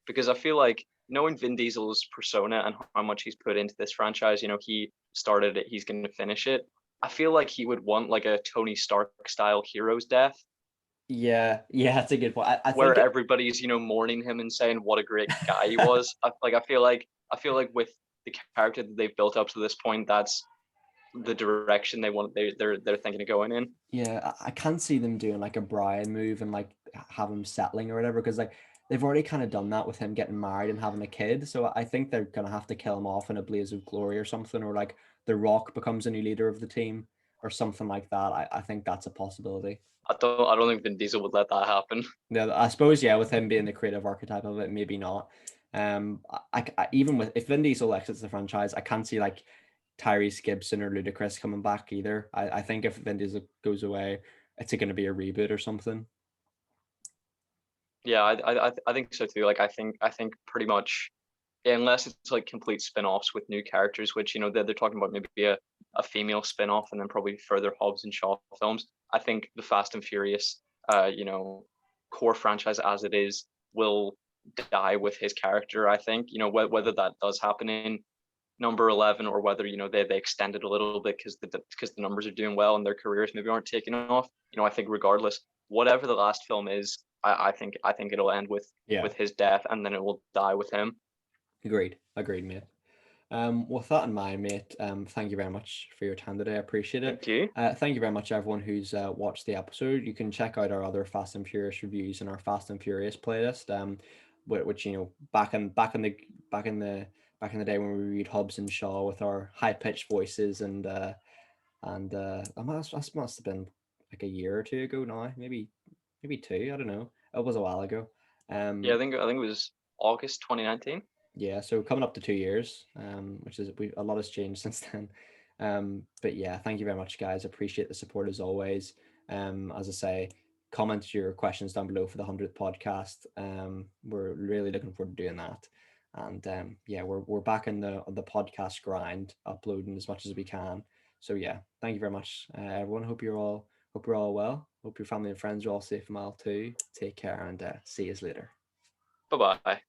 Because I feel like knowing Vin Diesel's persona and how much he's put into this franchise, he started it, he's going to finish it. I feel like he would want like a Tony Stark style hero's death Yeah, yeah, that's a good point. I where think everybody's mourning him and saying what a great guy he was. I feel like with the character that they've built up to this point, that's the direction they're thinking of going in. yeah, I can't see them doing like a Brian move and like have him settling or whatever, because like they've already kind of done that with him getting married and having a kid. So I think they're gonna have to kill him off in a blaze of glory or something, or like The Rock becomes a new leader of the team or something like that. I think that's a possibility. I don't think Vin Diesel would let that happen. Yeah, I suppose, yeah, with him being the creative archetype of it, maybe not. Even with if Vin Diesel exits the franchise, I can't see like Tyrese Gibson or Ludacris coming back either. I think if Vin Diesel goes away, it's going to be a reboot or something. Yeah, I think so too. Like I think pretty much, yeah, unless it's like complete spin-offs with new characters, which they're talking about maybe a female spin-off and then probably further Hobbs and Shaw films. I think the Fast and Furious core franchise as it is will die with his character. I think whether that does happen in number 11 or whether they extend it a little bit because the numbers are doing well and their careers maybe aren't taking off. I think regardless, whatever the last film is, I think it'll end Yeah, with his death and then it will die with him. agreed, mate. With that in mind, mate, thank you very much for your time today. I appreciate it. Thank you. Thank you very much, everyone who's watched the episode. You can check out our other Fast and Furious reviews in our Fast and Furious playlist. Which back in the day when we read Hobbs and Shaw with our high pitched voices and that must have been like a year or two ago now, maybe two. I don't know. It was a while ago. Yeah, I Um, think I think it was August 2019. yeah, so coming up to 2 years, which is a lot has changed since then. But yeah, thank you very much, guys. Appreciate the support as always. As I say, comment your questions down below for the 100th podcast. We're really looking forward to doing that. And yeah, we're back in the podcast grind, uploading as much as we can. So yeah, thank you very much, everyone. Hope you're all well. Hope your family and friends are all safe and well too. Take care and see you later. Bye bye.